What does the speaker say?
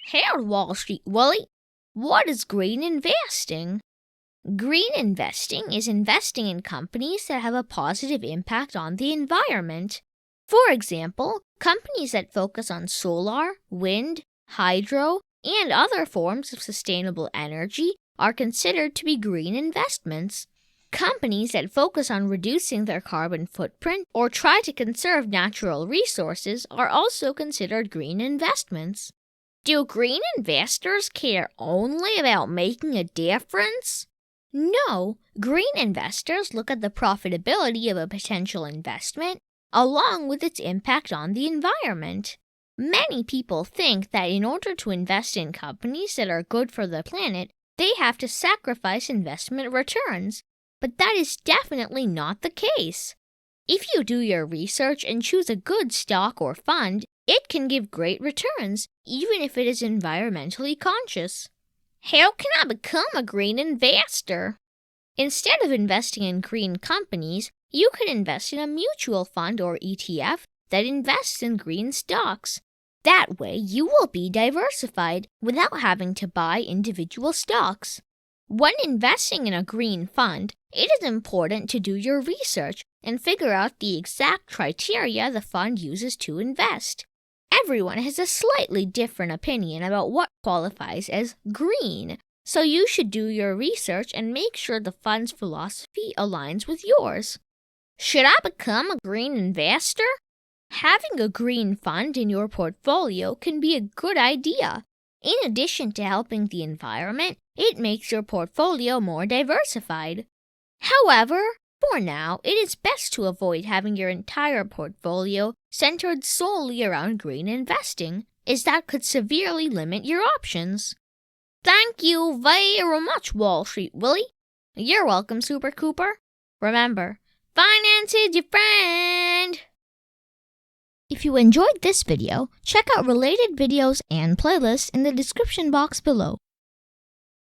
Hey, Wall Street Willie, what is green investing? Green investing is investing in companies that have a positive impact on the environment. For example, companies that focus on solar, wind, hydro, and other forms of sustainable energy are considered to be green investments. Companies that focus on reducing their carbon footprint or try to conserve natural resources are also considered green investments. Do green investors care only about making a difference? No, green investors look at the profitability of a potential investment along with its impact on the environment. Many people think that in order to invest in companies that are good for the planet, they have to sacrifice investment returns. But that is definitely not the case. If you do your research and choose a good stock or fund, it can give great returns, even if it is environmentally conscious. How can I become a green investor? Instead of investing in green companies, you could invest in a mutual fund or ETF that invests in green stocks. That way, you will be diversified without having to buy individual stocks. When investing in a green fund, it is important to do your research and figure out the exact criteria the fund uses to invest. Everyone has a slightly different opinion about what qualifies as green, so you should do your research and make sure the fund's philosophy aligns with yours. Should I become a green investor? Having a green fund in your portfolio can be a good idea. In addition to helping the environment, it makes your portfolio more diversified. However, for now, it is best to avoid having your entire portfolio centered solely around green investing, as that could severely limit your options. Thank you very much, Wall Street Willie. You're welcome, Super Cooper. Remember, finance is your friend. If you enjoyed this video, check out related videos and playlists in the description box below.